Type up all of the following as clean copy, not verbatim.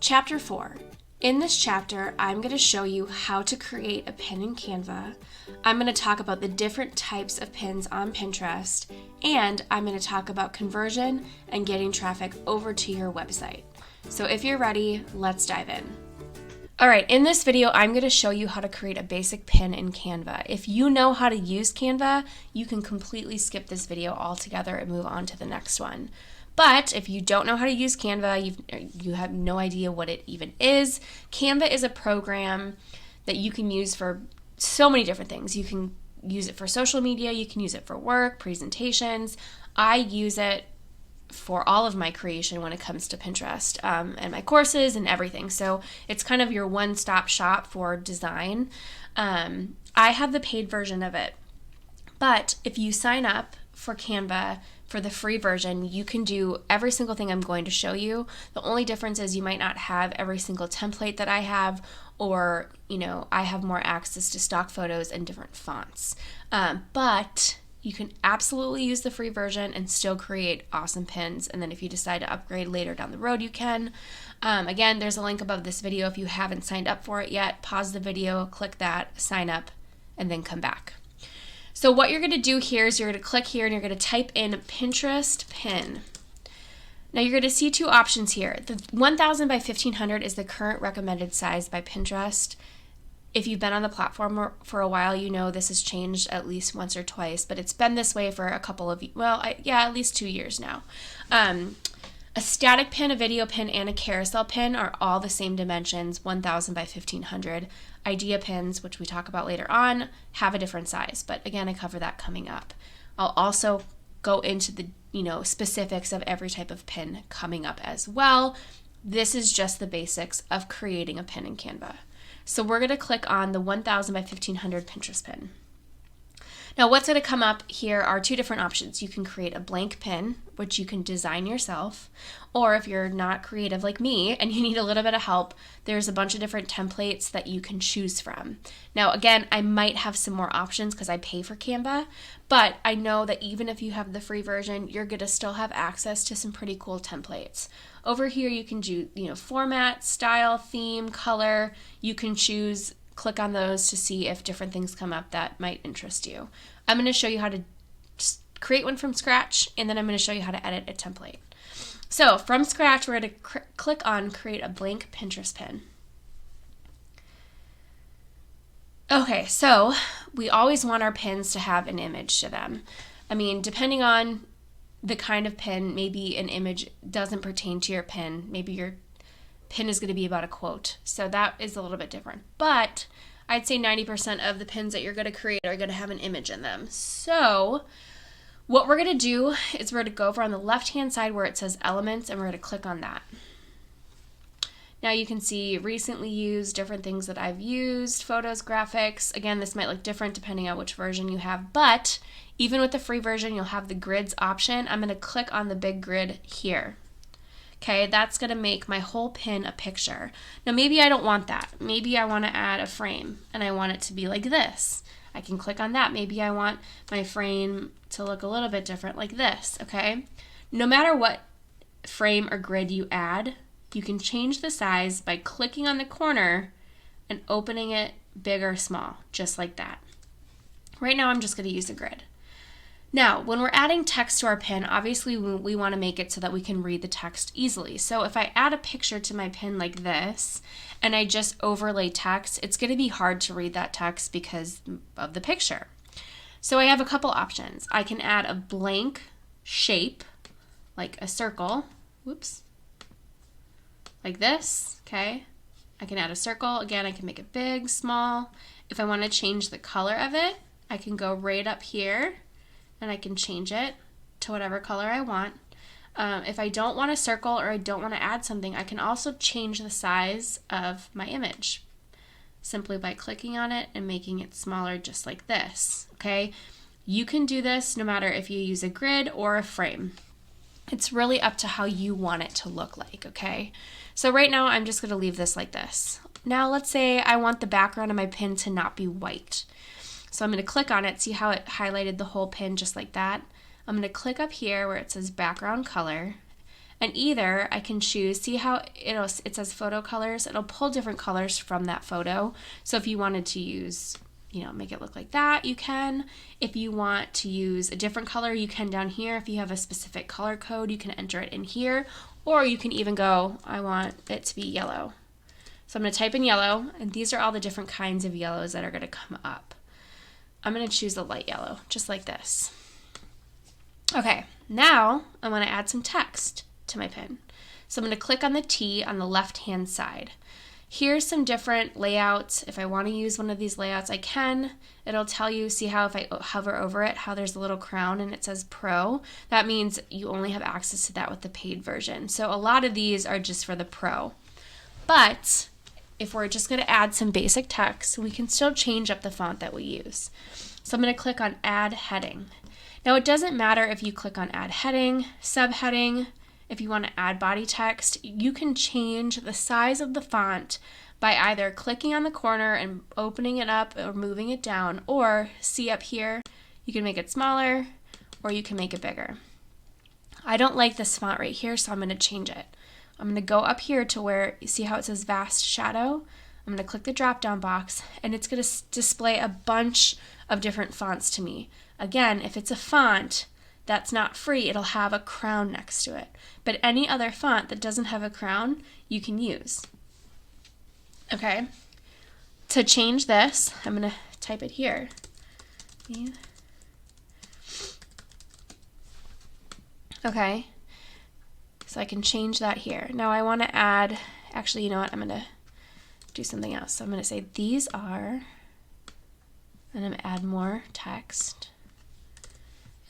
Chapter 4. In this chapter, I'm going to show you how to create a pin in Canva. I'm going to talk about the different types of pins on Pinterest, and I'm going to talk about conversion and getting traffic over to your website. So if you're ready, let's dive in. All right, in this video, I'm going to show you how to create a basic pin in Canva. If you know how to use Canva, you can completely skip this video altogether and move on to the next one. But if you don't know how to use Canva, you have no idea what it even is. Canva is a program that you can use for so many different things. You can use it for social media, you can use it for work, presentations. I use it for all of my creation when it comes to Pinterest and my courses and everything. So it's kind of your one-stop shop for design. I have the paid version of it. But if you sign up for Canva for the free version, you can do every single thing I'm going to show you. The only difference is you might not have every single template that I have, or, I have more access to stock photos and different fonts. But you can absolutely use the free version and still create awesome pins. And then if you decide to upgrade later down the road, you can. Again, there's a link above this video. If you haven't signed up for it yet, pause the video, click that, sign up, and then come back. So what you're going to do here is you're going to click here and you're going to type in Pinterest pin. Now you're going to see two options here. The 1000 by 1500 is the current recommended size by Pinterest. If you've been on the platform for a while, you know this has changed at least once or twice, but it's been this way for a couple of, at least 2 years now. A static pin, a video pin, and a carousel pin are all the same dimensions, 1000 by 1500. Idea pins, which we talk about later on, have a different size, but again, I cover that coming up. I'll also go into the specifics of every type of pin coming up as well. This is just the basics of creating a pin in Canva. So we're going to click on the 1000 by 1500 Pinterest pin. Now what's going to come up here are two different options. You can create a blank pin, which you can design yourself, or if you're not creative like me and you need a little bit of help, there's a bunch of different templates that you can choose from. Now again, I might have some more options because I pay for Canva, but I know that even if you have the free version, you're going to still have access to some pretty cool templates. Over here you can do, format, style, theme, color. You can choose, click on those to see if different things come up that might interest you. I'm going to show you how to create one from scratch, and then I'm going to show you how to edit a template. So from scratch, we're going to click on create a blank Pinterest pin. Okay, so we always want our pins to have an image to them. Depending on the kind of pin, maybe an image doesn't pertain to your pin. Maybe your pin is going to be about a quote. So that is a little bit different. But I'd say 90% of the pins that you're going to create are going to have an image in them. So what we're going to do is we're going to go over on the left-hand side where it says elements, and we're going to click on that. Now you can see recently used, different things that I've used, photos, graphics. Again, this might look different depending on which version you have, but even with the free version, you'll have the grids option. I'm going to click on the big grid here. Okay, that's going to make my whole pin a picture. Now maybe I don't want that. Maybe I want to add a frame and I want it to be like this. I can click on that. Maybe I want my frame to look a little bit different like this, okay? No matter what frame or grid you add, you can change the size by clicking on the corner and opening it big or small, just like that. Right now I'm just going to use a grid. Now, when we're adding text to our pin, obviously we want to make it so that we can read the text easily. So if I add a picture to my pin like this, and I just overlay text, it's going to be hard to read that text because of the picture. So I have a couple options. I can add a blank shape, like a circle, like this, okay? I can add a circle. Again, I can make it big, small. If I want to change the color of it, I can go right up here and I can change it to whatever color I want. If I don't want a circle or I don't want to add something, I can also change the size of my image simply by clicking on it and making it smaller just like this, okay? You can do this no matter if you use a grid or a frame. It's really up to how you want it to look like, okay? So right now I'm just going to leave this like this. Now let's say I want the background of my pin to not be white. So I'm going to click on it, see how it highlighted the whole pin just like that. I'm going to click up here where it says background color, And either I can choose, see how it says photo colors, it'll pull different colors from that photo. So if you wanted to use, make it look like that, you can. If you want to use a different color, you can down here. If you have a specific color code, you can enter it in here, or you can even go, I want it to be yellow. So I'm going to type in yellow, and these are all the different kinds of yellows that are going to come up. I'm going to choose the light yellow, just like this. Okay, now I want to add some text to my pin. So I'm going to click on the T on the left-hand side. Here's some different layouts. If I want to use one of these layouts, I can. It'll tell you, see how if I hover over it, how there's a little crown and it says Pro. That means you only have access to that with the paid version. So a lot of these are just for the Pro. But if we're just going to add some basic text, we can still change up the font that we use. So I'm going to click on Add Heading. Now it doesn't matter if you click on Add Heading, Subheading. If you want to add body text, you can change the size of the font by either clicking on the corner and opening it up or moving it down, or see up here, you can make it smaller or you can make it bigger. I don't like this font right here, so I'm going to change it. I'm going to go up here to where you see how it says Vast Shadow. I'm going to click the drop down box and it's going to display a bunch of different fonts to me. Again, if it's a font that's not free, it'll have a crown next to it. But any other font that doesn't have a crown, you can use. Okay, to change this, I'm going to type it here. Okay, so I can change that here. Now I want to add, actually, you know what, I'm going to do something else. So I'm going to say these are, and I'm going to add more text.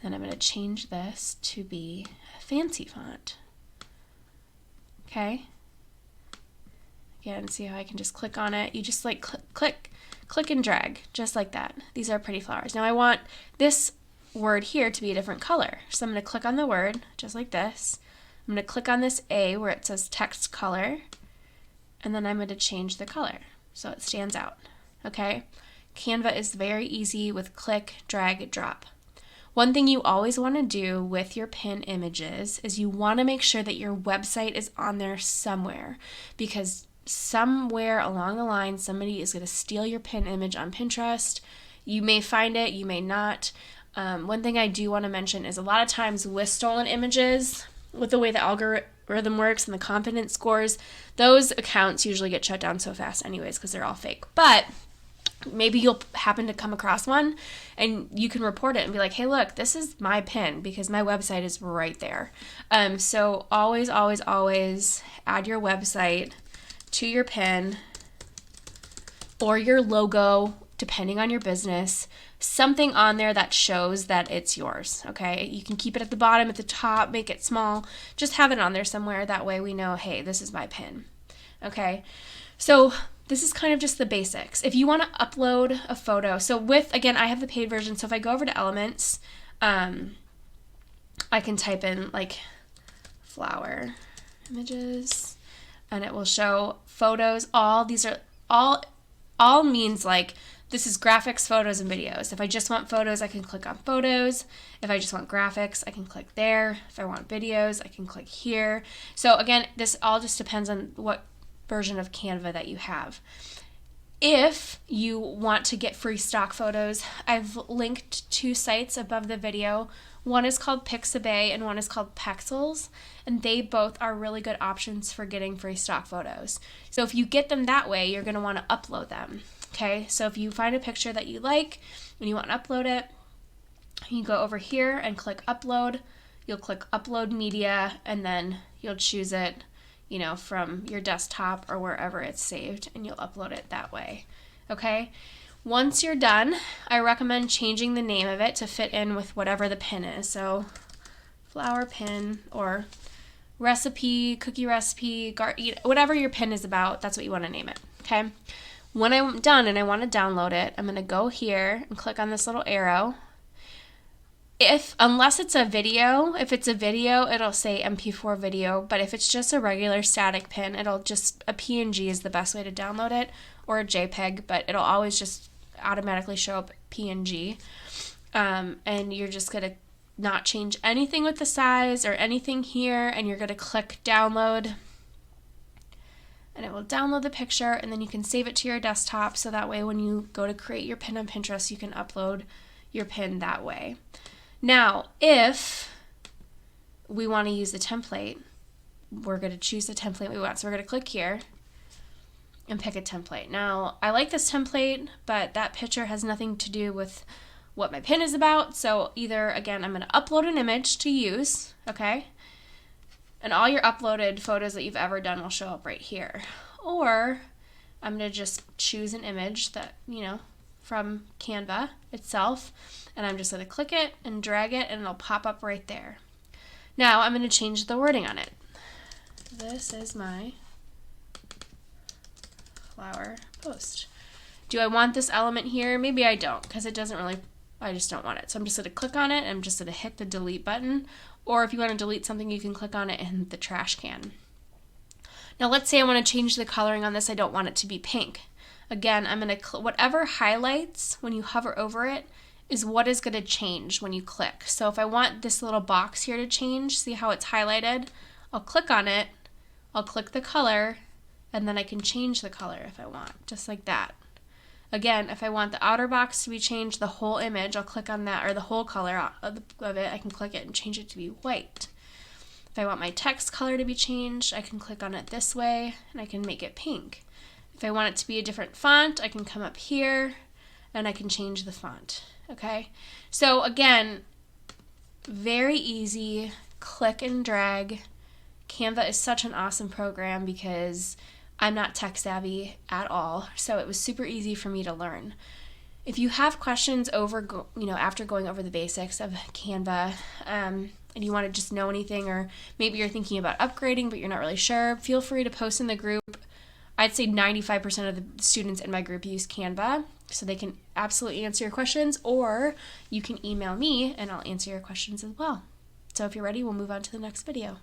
And then I'm going to change this to be a fancy font. Okay. Again, see how I can just click on it. You just like click and drag, just like that. These are pretty flowers. Now I want this word here to be a different color. So I'm going to click on the word, just like this. I'm going to click on this A where it says text color, and then I'm going to change the color so it stands out. Okay. Canva is very easy with click, drag, drop. One thing you always want to do with your pin images is you want to make sure that your website is on there somewhere, because somewhere along the line somebody is going to steal your pin image on Pinterest. You may find it, you may not. One thing I do want to mention is a lot of times with stolen images, with the way the algorithm works and the confidence scores, those accounts usually get shut down so fast anyways because they're all fake. But maybe you'll happen to come across one and you can report it and be like, hey, look, this is my pin because my website is right there. So always, always, always add your website to your pin or your logo, depending on your business, something on there that shows that it's yours, okay? You can keep it at the bottom, at the top, make it small, just have it on there somewhere. That way we know, hey, this is my pin, okay? So this is kind of just the basics. If you want to upload a photo, so again, I have the paid version, so if I go over to Elements, I can type in like flower images, and it will show photos. These are all means like this is graphics, photos, and videos. If I just want photos, I can click on photos. If I just want graphics, I can click there. If I want videos, I can click here. So again, this all just depends on what version of Canva that you have. If you want to get free stock photos, I've linked 2 sites above the video. One is called Pixabay and one is called Pexels, and they both are really good options for getting free stock photos. So if you get them that way, you're going to want to upload them. Okay, so if you find a picture that you like and you want to upload it, you go over here and click upload. You'll click upload media, and then you'll choose it, from your desktop or wherever it's saved, and you'll upload it that way. Okay, once you're done, I recommend changing the name of it to fit in with whatever the pin is. So flower pin or recipe, cookie recipe, whatever your pin is about, that's what you want to name it. Okay, when I'm done and I want to download it, I'm going to go here and click on this little arrow. Unless it's a video, if it's a video, it'll say MP4 video, but if it's just a regular static pin, a PNG is the best way to download it, or a JPEG, but it'll always just automatically show up PNG. And you're just going to not change anything with the size or anything here, and you're going to click download, and it will download the picture, and then you can save it to your desktop so that way when you go to create your pin on Pinterest, you can upload your pin that way. Now, if we want to use the template, we're going to choose the template we want. So we're going to click here and pick a template. Now, I like this template, but that picture has nothing to do with what my pin is about. So either, again, I'm going to upload an image to use, okay? And all your uploaded photos that you've ever done will show up right here. Or I'm going to just choose an image that, from Canva itself, and I'm just going to click it and drag it, and it'll pop up right there. Now I'm going to change the wording on it. This is my flower post. Do I want this element here? Maybe I don't, because it doesn't really, I just don't want it. So I'm just going to click on it, and I'm just going to hit the delete button. Or if you want to delete something, you can click on it in the trash can. Now let's say I want to change the coloring on this. I don't want it to be pink. Again, I'm going to, whatever highlights when you hover over it is what is going to change when you click. So if I want this little box here to change, see how it's highlighted? I'll click on it, I'll click the color, and then I can change the color if I want, just like that. Again, if I want the outer box to be changed, the whole image, I'll click on that, or the whole color of it, I can click it and change it to be white. If I want my text color to be changed, I can click on it this way, and I can make it pink. If I want it to be a different font, I can come up here, and I can change the font, okay? So again, very easy, click and drag. Canva is such an awesome program because I'm not tech savvy at all, so it was super easy for me to learn. If you have questions over, after going over the basics of Canva, and you want to just know anything, or maybe you're thinking about upgrading but you're not really sure, feel free to post in the group. I'd say 95% of the students in my group use Canva, so they can absolutely answer your questions, or you can email me and I'll answer your questions as well. So if you're ready, we'll move on to the next video.